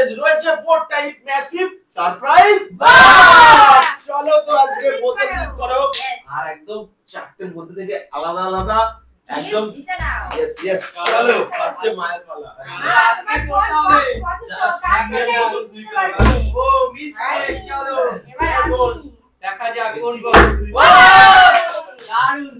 Challenge রয়েছে 4 type massive surprise. চলো তো আজকে বোতল টিপ করো আর একদম চারটের মধ্যে থেকে আলাদা আলাদা একদম ইয়েস চলো ফার্স্টে মায়ের পালা। ও মিস চলো দেখা যাক কোন বক্স।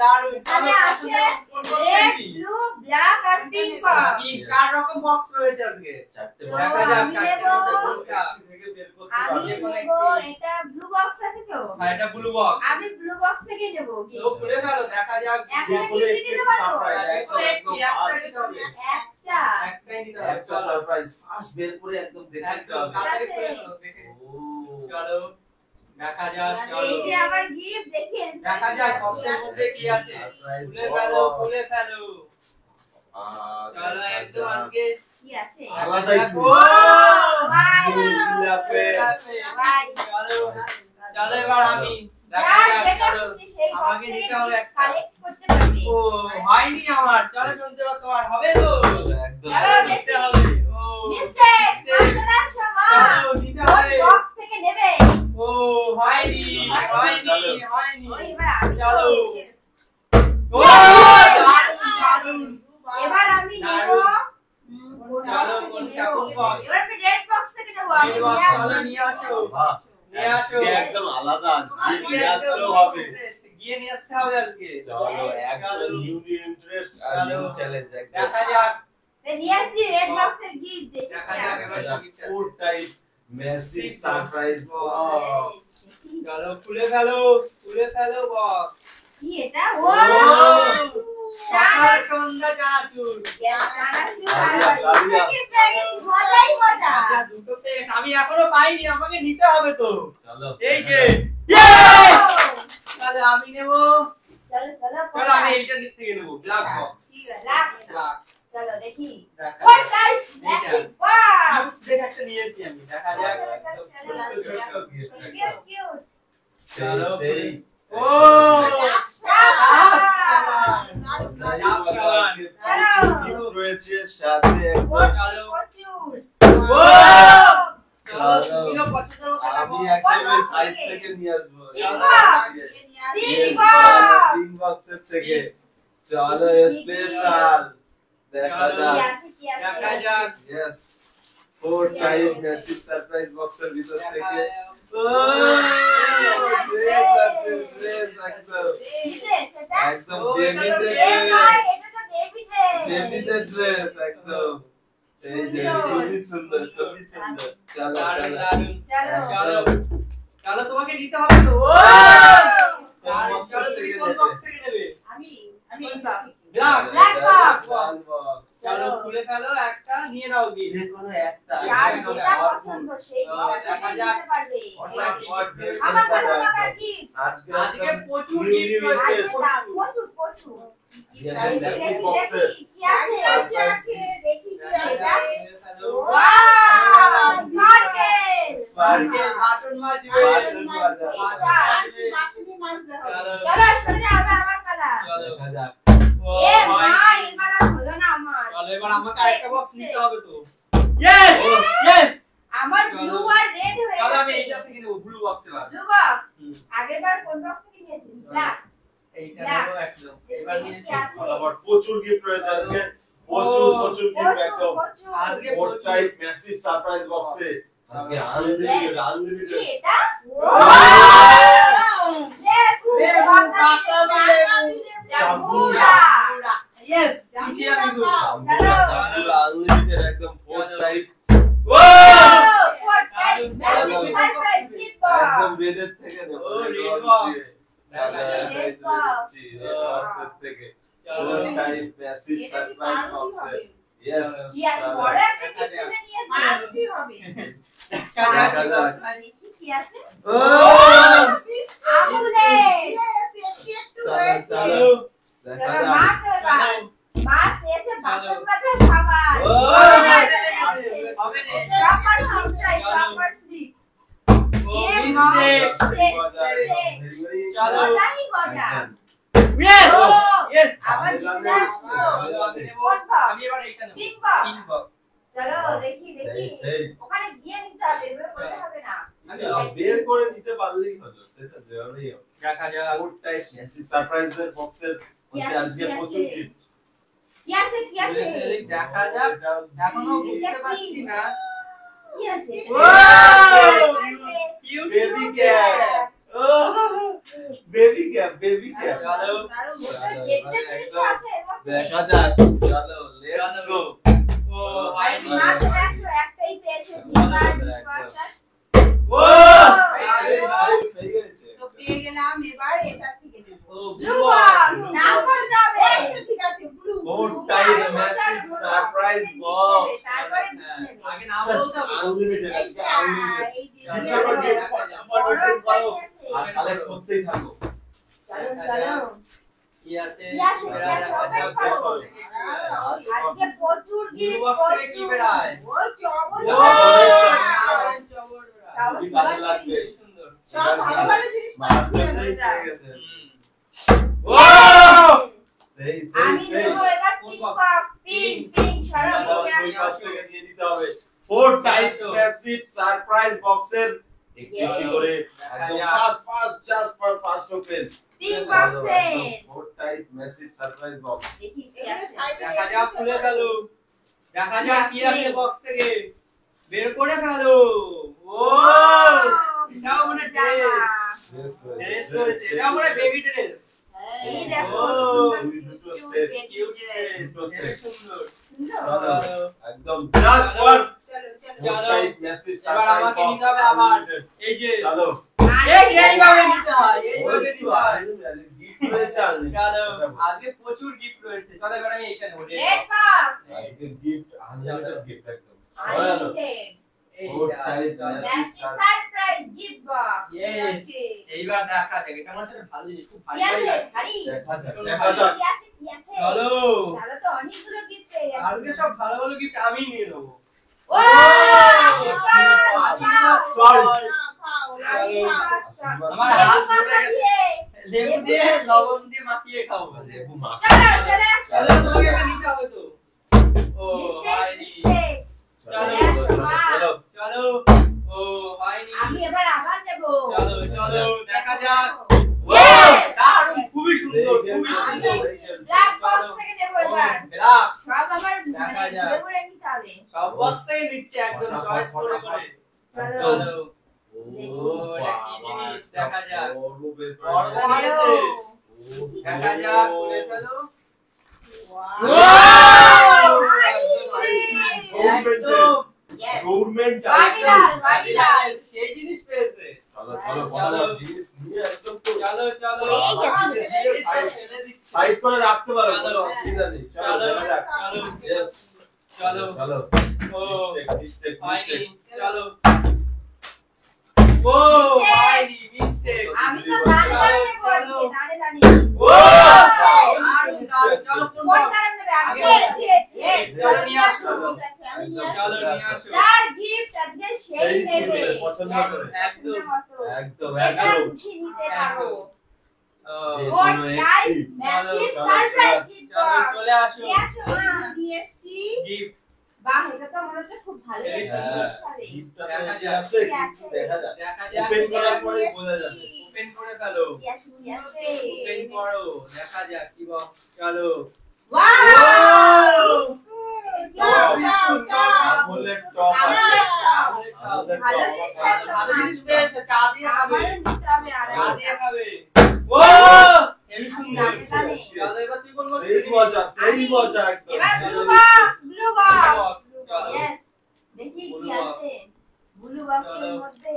দারুন চলো রেড ব্লু ব্ল্যাক আর পিঙ্ক বক্স। কি চার রকম বক্স রয়েছে আজকে চারটে দেখা যাক কোনটা থেকে বের করতে পারবে। এটা ব্লু বক্স আছে তো? হ্যাঁ এটা ব্লু বক্স। আমি ব্লু বক্স থেকে নেব। তো খুলে ফেলো দেখা যাক যে বলে একটু সারপ্রাইজ একটাই নিতে হবে। একটা সারপ্রাইজ ফার্স্ট বের করে একদম দেখতে হবে। তাড়াতাড়ি খুলে ফেলো দেখে। চলো দেখা যাক চলো এই যে আমার গিফট দেখেন দেখা যাক বক্সের মধ্যে কি আছে। খুলে ফেলো চলো একদম আজকে কি আছে আলাদা একটু চলো এবার আমি দেখা যাক চলো আমাকে নিতে হবে একটা কালেক্ট করতে পারবে। ও হয়নি আমার চলো শুনতে পাচ্ছ তোমার হবে তো একদম নিতে হবে। ও মিস্টার আসসালাম শামা চলো নিতে হবে বক্স থেকে নেবে। ও হয়নি ও এবার আমি চলো ও দারুন এবার আমি নেব চলো কোনটা কোন বক্স এবার আমি রেড বক্স থেকে নেব। রেড বক্স চলো নিয়ে আসো নিয়ে আসো একদম আলাদা নিয়ে আসতে হবে গিয়ে নিয়ে আসতে হবে আজকে চলো একদম নিউ ইন্টারেস্ট আর নিউ চ্যালেঞ্জ দেখা যাক নিয়ে আসি রেড বক্সের গিফট দেখা যাক এবার ফোর টাইপ ম্যাসিভ সারপ্রাইজ চলো খুলে ফেলো বক্স কি এটা? ও সকাল সন্ধ্যা চানাচুর মজা দুটো পেয়ে আমি এখনো পাইনি আমাকে নিতে হবে তো চলো এই যে তাহলে আমি নেব চলো আমি এইটা নিতে থেকে নেব ব্ল্যাক বক্স চলো দেখি দেখা ফোর টাইপ ম্যাজিক বক্স দেখে একটা নিয়েছি আমি দেখা যাক কিউট চলো ও রয়েছে সাথে প্রচুর আমি একদম সাইড থেকে নিয়ে আসবো পিঙ্ক বক্সের থেকে চলো স্পেশাল দেখা যাক यस 4 টাইপ ম্যাসিভ সারপ্রাইজ বক্সের ভিতর থেকে একদম বেবিদের ড্রেস একদম এই যে খুবই সুন্দর চলো তোমাকে নিতে হবে তো ব্ল্যাক বক্স চলো খুলে ফেলো একটা নিয়ে নাও যে কোনো একটা যেটা পছন্দ সেই বক্স দেখা থেকে যাক নিতে পারবে। আমার আমার গিফট আজকে প্রচুর গিফট রয়েছে প্রচুর কি আছে দেখি কি আছে ওয়াও স্পার্কেল বাটন মাজবে চলো সোজা আমার পালা দেখা যাক এ মা এবার হলো না আমার চলো এবার আমাকে আরেকটা বক্স নিতে হবে তো ইয়েস আমার ব্লু আর রেড হয়ে চলো আমি গেছে এইটা থেকে নেব ব্লু বক্স এবার ব্লু বক্স আগেরবার কোন বক্স থেকে নিয়েছিস ব্ল্যাক এইটা নেব একদম এবার নিয়েছি আবার প্রচুর গিফট রয়েছে আজকে প্রচুর গিফট একদম আজকে ফোর টাইপ ম্যাসিভ সারপ্রাইজ বক্সে আজকে আনলিমিটেড কি এটা লেবু বাতাবি জাম্বুরা ইয়েস খুশি আমি খুব আনলিমিটেড একদম ফোর টাইপ একদম রেডের থেকে নেব রেড বক্স থেকে ফোর টাইপ ম্যাসিভ সারপ্রাইজ বক্সে ইয়েস বড় একটা গিফট নিয়েছি দেখা যাক কি আছে ও আমুলে চলো দেখা মা যাক তো এবার মা পেয়েছে বাসন মাজার খাবার ও হবে না রাবার স্লিপ ও মিস্টেক চলো জানি কথা ইয়েস আবার আমি এবার এইটা নেব পিঙ্ক পিঙ্ক বক্স চলো দেখি দেখি সেই ওখানে গিয়ে নিতে হবে এভাবে করতে হবে না বের করে নিতে পারলেই হলো সেটা জরুরি দেখা যাক ফুড টাইপ মেসিভ সারপ্রাইজের বক্সের মধ্যে আজকে প্রচুর gift। কি আছে কি আছে দেখা যাক এখনো বুঝতে পারছি না কি আছে cute baby cat baby cat চলো দেখতে কিছু আছে এর মধ্যে দেখা যাক চলো লেটস গো ও হয়নি মাত্র একটাই পেয়েছে দিবার বিশ্বাস ও সেই হয়েছে তো পেয়ে গেলাম এবার এটা থেকে নেব ও ব্লু বক্স নাম করতে হবে আচ্ছা ঠিক আছে blue food type massive surprise box তারপরে আগে নাম বলতে হবে আনলিমিটেড এইটা আনলিমিটেড এই যে আর কালেক্ট করতেই থাকো চলো চলো কি আছে কি আছে ওপেন করো আজকে প্রচুর ব্লু গিফট বক্স থেকে কি বেরায় ও চবল ও তাও কি ভালো লাগবে সুন্দর সব ভালো ভালো জিনিস পাচ্ছি মার্কেটে আমরা পেয়ে গেছে ও সেই আমি সেই নেব এবার পিঙ্ক বক্স পিঙ্ক পিঙ্ক সরো ওই কাছ থেকে দিয়ে দিতে হবে ফোর টাইপ মেসিভ সারপ্রাইজ বক্সের একটি করে একদম fast just for fast open pink বক্সে four type massive surprise box দেখি কি এখানে আছে সাইডে দেখা যাক খুলে গেল দেখা যাক কি আছে বক্স থেকে বের করে গেল ও এটাও মানে ড্রেস রয়েছে এটাও মানে বেবি ড্রেস এই দেখো ও, দুই দুটো সেট কিউট ড্রেস দুটো এটা সেট সুন্দর চলো একদম জাস্ট ফর চলো চলো চলো। টাইপ মেসিভ এবার আমাকে নিতে হবে আবার এই যে চলো এইভাবে নিতে হয় এইভাবে নিতে হয় গিফট রয়েছে আজকে চলো আজকে প্রচুর গিফট রয়েছে চলো এবার আমি এইটা নেবো রেড বক্স আজকে গিফট আনলিমিটেড গিফট একদম unlimited four type maxi surprise gift box Yes. এইবার দেখা যাক এটা মনে হচ্ছে ভালো জিনিস খুব ভালো কি আছে লাগছে হারি দেখা যাক দেখা যাক কি আছে কি আছে চলো তাহলে তো অনেকগুলো গিফট পেয়ে গেছে আজকে সব ভালো ভালো গিফট আমি নিয়ে নেবো ও আশীর্বাদ সল্ট খাও লাইন খাও আমার হাত ধরে গেছে লেবু দিয়ে লবণ দিয়ে মাখিয়ে খাবো লেবু মাছ চলো চলে আসো চলো তোমাকে এটা নিতে হবে তো ও হয়নি মিস্টেক চলো চলো ও হয়নি আমি এবার আবার নেব চলো চলো দেখা যাক Yes! দারুণ খুবই সুন্দর খুবই সুন্দর ব্ল্যাক বক্স থেকে নেব এবার ব্ল্যাক সব আমার দেখা যাক। ঘুরে ঘুরে নিতে হবে সব বক্স থেকে নিচ্ছে একদম চয়েস করে করে চলো চলো ও এটা কি জিনিস দেখা যাক বড় বের বড় করে নিয়েছে দেখা যাক খুলে ফেলো গভর্নমেন্ট ভাইরাল সেই জিনিস পেয়েছে চলো চলো বড় জিনিস নিয়ে একদম তো চলো চলো সাইড করে রাখতে পারো চলো। অসুবিধা নেই চলো চলো দেখা যাক। চলো Yes. চলো চলো ও Mistake, হয়নি mistake. চলো ও হয়নি মিস্টেক আমি তো দাঁড়ে দাঁড়ে নেব আজকে দাঁড়ে দাঁড়ে ও দারুণ দারুণ চলো কোন কোন box? দাঁড়ে নেবে আগে চলো নিয়ে আসো আমি চলো নিয়ে আসো যার গিফট আজকে সেই সেই নেবে নেবে, পছন্দ করে। একদম একদম এটা একদম খুশি নিতে পারো ও, যে কোন কোনো গাইস একটি। ম্যাক্সি চলো, সারপ্রাইজ গিফট চলো বক্স চলে আসো নিয়ে আসো মা। নিয়ে এসেছি গিফট বাহ এটা তো মনে হচ্ছে খুব ভালো হ্যাঁ, হবে গিফটটা দেখা তো যাক। আছে কি আছে? কিন্তু দেখা যাক দেখা যাক ওপেন করার পরে বোঝা যাবে ওপেন করে ফেলো কি আছে কি আছে ওপেন করো দেখা যাক কি বক্স চলো ওয়াও আমলের টপ আছে আমলের ভালো টপ জিনিস ভালো জিনিস পেয়েছে চা দিয়ে খাবে আমারও নিতে হবে আরো চা দিয়ে খাবে ও হেভি সুন্দর দামে দামে। চলো এবার তুই কোন বক্স সেই মজা সেই মজা একদম এবার ব্লু বক্স ব্লু বক্স চলো यस দেখি কি Blue box। আছে ব্লু বক্সের চলো। মধ্যে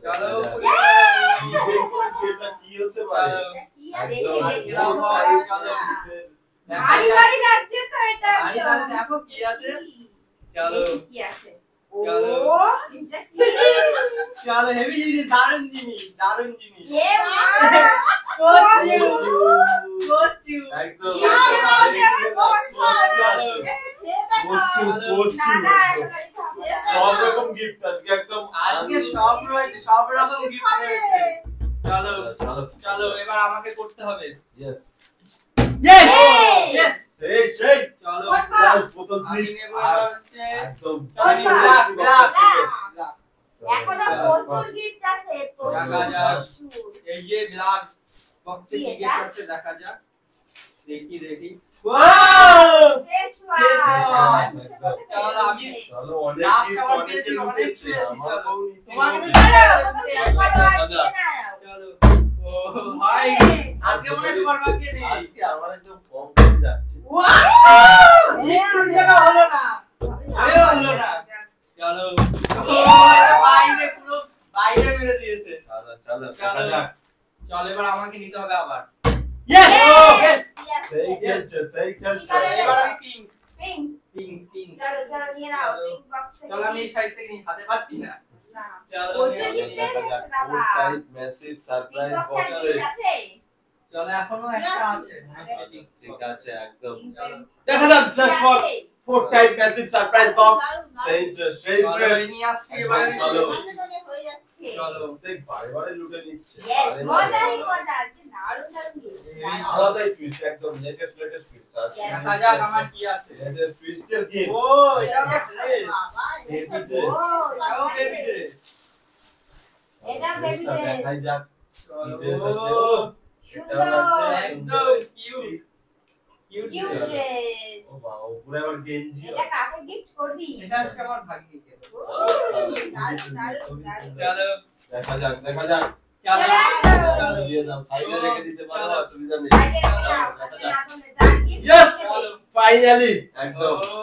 চলো ডিবেট করছি এটা কি হতে পারে ভারী ভারী লাগছে তো এটা আরে তাহলে দেখো কি আছে চলো দেখি কি আছে চলো ও এটা কি চলো হেভি জিনিস দারুণ জিনিস দারুণ জিনিস এ মা কচু কচু একদম না না সব রকম গিফট আজকে একদম আজকে সব রয়েছে সব রকম গিফট রয়েছে চলো চলো চলো এবার আমাকে করতে হবে ইয়েস ইয়েস Yay! ইয়েস সেই সেই চলো What box? চল প্রথম কমপ্লিট নেব এবার হচ্ছে একদম আমি ব্ল্যাক ব্ল্যাক এখনো প্রচুর গিফট আছে দেখা যাক। প্রচুর এই যে ব্ল্যাক বক্সে কি কি এটা? গিফট আছে দেখা যাক দেখি বেশ চলো, আমি চলো অনেক লাভ গিফট খাবার অনেকে পেয়েছি, অনেক লুটেছে পেয়েছি, আমার চলো। বউ নিতে তোমাকে তো হবে। চলো ও ভাই আজকে মনে হয় তোমার ভাগ্যে নেই আজকে আমার একদম কম করে যাচ্ছে একটু জায়গা হলো না হলো না চলো বাইরে পুরো বাইরে মেরে দিয়েছে চলো চলো চলো দেখা যাক চলো এবার আমাকে নিতে হবে আবার Yes! সেই খেলছে সেই খেলছে এবার আমি পিঙ্ক পিঙ্ক পিঙ্ক চলো চলো নিয়ে নাও চলো। পিঙ্ক বক্স থেকে চলো আমি এই সাইড থেকে নিয়ে হাতে পাচ্ছি না না চলো প্রচুর আমি gift নিয়ে- পেয়ে গেছে দাদা। Food type massive pink surprise box বক্সে আছে চলো এখনো একটা আছে ঠিক আছে একদম চলো দেখা যাক জাস্ট ফর আছে। Food type massive surprise box সেই ইন্টারেস্ট সেই চলো ইন্টারেস্ট নিয়ে আসছি এবার চলো। হয়ে যাচ্ছে চলো প্রত্যেক বারে বারে লুটে নিচ্ছে Yes, বারে মজাই বারে। মজা কি দারুণ দারুণ gift। আলাদাই টুইস্ট একদম লেটেস্ট টুইস্ট আছে Yes. দেখা যাক আমার কি আছে লেটেস্ট টুইস্টের গেম ও এটা তো ড্রেস বাবা Baby এটা dress. এটাও বেবি ড্রেস এটা baby dress। দেখাই যাক চলো ড্রেস আছে সুন্দর। সেটাও আছে একদম কিউট কিউট Cute dress। ও বাবা ও পুরো আবার গেঞ্জি এটা কাকে গিফট করবি? এটা হচ্ছে আমার ভাগ্যে দারুণ চলো দেখা যাক দেখা যাক চলো চলো। চলো দিয়ে দাও সাইডে রেখে দিতে পারো চলো। অসুবিধা নেই বাইরে রেখে দাও, হাতে না ধরলে যা gift ইয়েস দেবে। ফাইনালি একদম ও,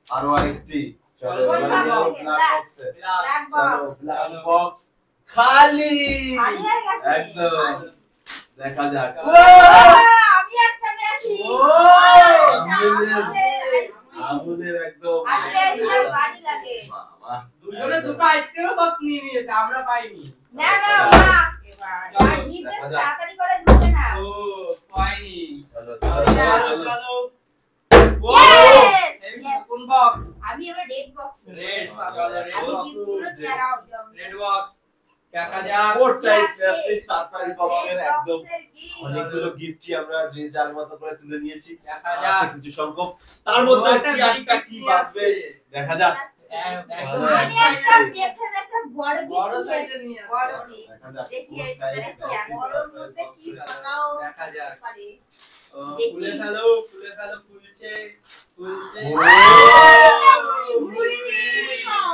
আরো আরেকটি চলো কোন এবারে box? নিয়ে ব্ল্যাক Black. বক্সে black Black চলো box। ব্ল্যাক বক্স খালি খালি হয়ে গেছে। একদম দেখা যাক আমি একটা পেয়েছি। ও, আমুলের একদম আমি পেয়েছিলাম বাড়ি লাগে। বাবা দুজনে দুটো আইসক্রিম বক্স নিয়ে নিয়েছে আমরা পাইনি না না মা, এবার আর gift এর তাড়াতাড়ি করে দিতে না। ও পাইনি চলো চলো চলো চলো চলো চলো ও Yes! এই Yes! কোন বক্স আমি এবার রেড বক্স রেড চলো রেড আমি বক্স গিফটগুলো নিয়ে নাও। রেড বক্স দেখা যাক ফোর টাইপ আছে? ম্যাসিভ সারপ্রাইজ বক্সের Red একদম box এর gift। অনেকগুলো গিফটই আমরা যে যার মতো করে তুলে নিয়েছি দেখা আছে যাক কিছু সংখ্যক তার মধ্যে ও, কি একটা একটা কি বাঁচবে দেখা যাক একদম আমি একটা বেছে বেছে বড় বড় gift সাইজের নিয়ে আসছে। বড় gift। দেখা যাক দেখি four এটা type কি আছে। massive বড়র মধ্যে কি পাকাও দেখা যাক পারে ও, খুলে ফেলো খুলছে খুলছে ও,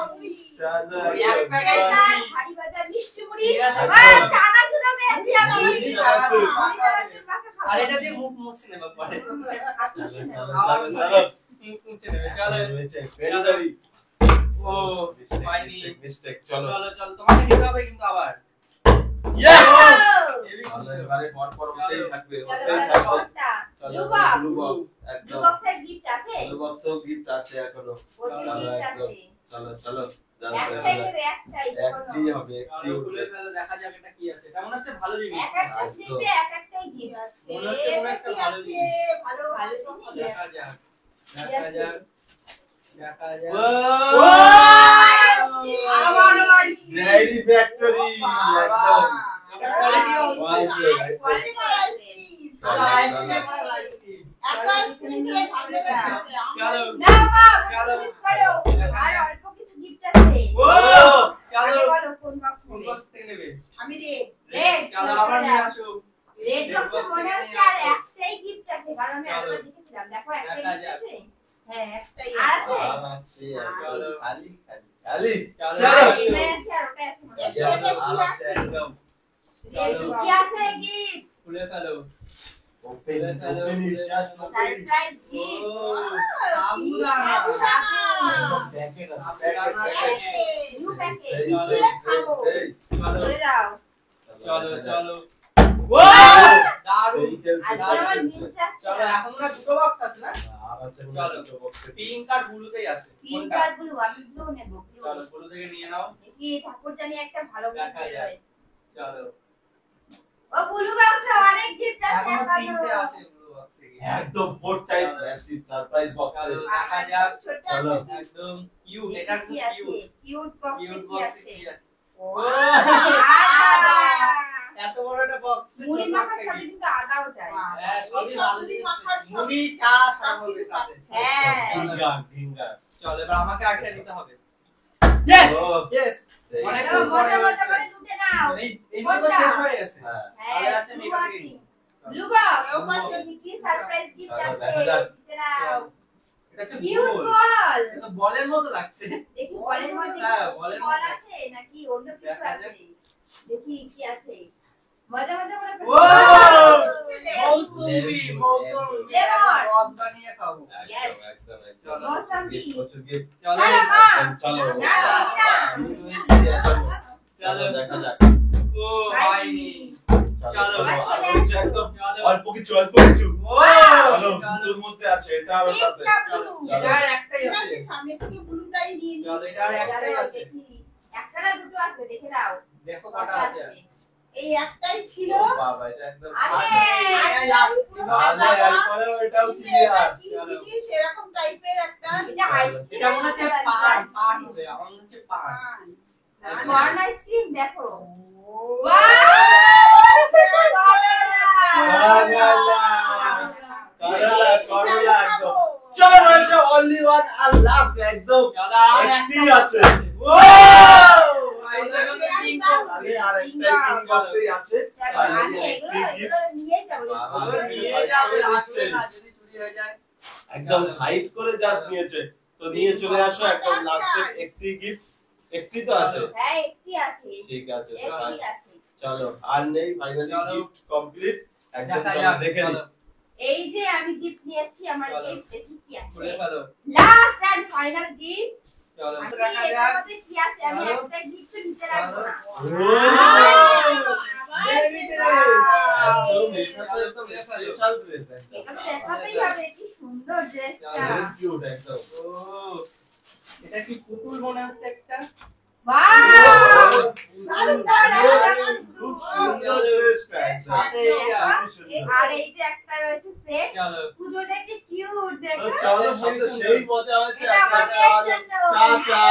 মুড়ি। চলো, এক একদম। প্যাকেট এটা ভারী ভাজা মিষ্টি মুড়ি। ঠিক আছে। আর চানাচুর পেয়েছি আমি। মুড়ি চানাচুর। মুড়ি চানাচুর মাখা খাবো। আর এটা দিয়ে মুখ মুছে নেবে পরে চলো, চলো, আবার চলো, চলো। মুখ মুছে নেবে চলো রয়েছে, very, very ও পাইনি mistake, চলো। চলো চলো তোমাকে নিতে হবে কিন্তু আবার Yes! ও! চলো, এবারে পর হতেই থাকবে, চলো, হতেই চলো, থাকবে। কোনটা? চলো, Blue box। blue box, Blue একদম। box এর gift আছে? blue box এও gift আছে এখনো। প্রচুর চলো, gift একদম। আছে। চলো, চলো, চলো, একটাই চলো। নেবে, একটাই। একটি হবে, একটি চলো, উঠবে। খুলে ফেলো দেখা যাক এটা কি আছে কেমন আছে ভালো জিনিস এক একটা স্লিপে এক একটাই gift আছে। মনে হচ্ছে কোনো একটা ভালো জিনিস ভালো ভালো দেখা যাক দেখা যাক দেখা যাক ও! আবার আইস Dairy Factory, একদম। এটা quality Wise আছে way. কোয়ালিটি করা আইসক্রিম চলো, আইসক্রিম আর আইসক্রিম। একটা আইসক্রিম খেলে ভালো লাগে চলো। না মা, চলো। gift করো। আর অল্প কিছু gift আছে। ও চলো আগে বলো কোন box কোন নেবে? বক্স থেকে নেবে আমি রেড Red, চলো আবার নিয়ে আসো রেড Red বক্সে box মনে থেকে হচ্ছে নিয়ে আর আসো। একটাই gift আছে কারণ আমি চলো। একবার দেখেছিলাম দেখো একটাই দেখা gift যাক। আছে হ্যাঁ একটাই আর আছে? আর আছে, চলো। খালি, খালি, খালি। চলো। চলো। এটাই আছে আর ওটাই আছে মনে হয়। এটা কি আর আছে? একদম। রেড চলো। কি আছে gift খুলে ফেলো Open, open it, just open it. Surprise gift ও সাবুদানা Packet আছে, sabudana packet, packet। packet। New packet এই, চলো। এই, খাবো। এই, চলো চলে যাও চলো চলো ও এই দারুণ খেলছে, আজকে দারুণ আমার খেলছে। মিস আছে চলো এখন না দুটো বক্স আছে না আর আছে মনে চলো। হয় দুটো box এ। পিঙ্ক আর ব্লুতেই আছে পিঙ্ক কোনটা? আর ব্লু আমি ব্লু নেব ব্লু চলো ব্লু থেকে নিয়ে নাও দেখি ঠাকুর জানি একটা ভালো gift দেখা যাক। দেয় চলো ও ব্লু বক্সে অনেক gift আছে এখনো এখনো। তিনটে আছে ব্লু বক্স থেকে একদম four type massive surprise box এ। চলো দেখা যাক ছোট চলো। একদম কিউট এটা কি খুব আছে কিউট কিউট বক্সে কিউট কি বক্স আছে কি আছে ও আহ! এত বড় একটা বক্স মুড়ি মাখার সাথে কিন্তু আদাও যায়। হ্যাঁ এই সবই ভালো সবজি জিনিস মাখার মুড়ি চা সব সবকিছু কিছু খাবে পাচ্ছে। হ্যাঁ। গিঙ্গা গিঙ্গা চল এবার আমাকে আটটা নিতে হবে ইয়েস Oh. ইয়েস অনেক চলো, মজা মজা করে লুটে নাও। এই তো শেষ হয়ে গেছে হ্যাঁ তাহলে আছে মেকআপ কিট ব্লু বক্স। এও পাশে কি সারপ্রাইজ গিফট আছে? দেখা যাক। লুটে নাও। এটা হচ্ছে কিউট গোল বল। এটা তো বলের মতো লাগছে দেখি বলের মধ্যে হ্যাঁ, কি বলের বল মধ্যে। আছে নাকি অন্য কিছু দেখা আছে? যাক। দেখি কি আছে। মজা মজা করে ও মৌসুমি মৌসুমি লেমন। রস বানিয়ে খাবো Yes. একদম একদম চলো। মৌসুমি। গিফট করছো গিফট চলো চলো মা। চলো না, না। চলো দেখা যাক ও হয়নি চলো একদম চলো অল্প কিছু অল্প কিছু ও চলো দুটোর মধ্যে আছে এটা আর ওটাতে পিঙ্কটা ব্লু। এটা আর একটাই ঠিক আছে আছে, সামনে থেকে ব্লুটাই নিয়ে নি। চলো এটা আর একটাই আছে দেখি। একটা না দুটো আছে দেখে দাও। দেখো কটা আছে এই একটাই ছিল। ও বাবা এটা একদম আরে, একটাই পুরো ভালো ভাজা মাছ। এরপরে ওটাও কিন্তু ক্লিয়ার এটা কি জিনিস এরকম টাইপের একটা এটা আইসক্রিম। এটা মনে হচ্ছে পান পান হবে আমার মনে হচ্ছে পান পান। কর্ন আইসক্রিম দেখো। ও। করলা করলা একদম চলো, চলো এটা অনলি ওয়ান আর লাস্ট একদম চলো আর একটি একটা আছে ও এটা কত পিঙ্ক আরে আর একটা কিং বক্সেই আছে চলো, আমি এগুলো নিয়ে যাবো। বাবা, নিয়ে যাবে রাখবে না যদি চুরি হয়ে যায় একদম সাইড করে জাস্ট নিয়েছে তো নিয়ে চলে আসো একদম লাস্টে একটি গিফট একটি তো আছে হ্যাঁ, একটি আছে। ঠিক আছে একটি আছে। চলো আর নেই ফাইনালি চলো। গিফট কমপ্লিট একদম দেখা চলো যাক দেখে নি চলো এই যে আমি গিফট নিয়ে এসেছি, আমার চলো। গিফট দেখি কি আছে। খুলে ফেলো লাস্ট এন্ড ফাইনাল গিফট। চলো আমি দেখা এর যাক মধ্যে কি আছে আমি চলো। একটা গিফট নিতে রাখবো না। একদম এটা তো একদম স্পেশাল ড্রেস এটা তো দেখাতেই হবে কি সুন্দর ড্রেসটা। একদম কিউট একদম ও এটা কি পুতুল মনে হচ্ছে একটা ওয়াও! দারুণ, দারুণ, খুব দারুণ। সুন্দর ড্রেসটা সাথে এটা আর এই যে একটা রয়েছে সেট। চলো পুজোটা কি কিউট তো দেখো। চলো সেই মজা হচ্ছে এটা আমার আপনারা জন্য। টাটা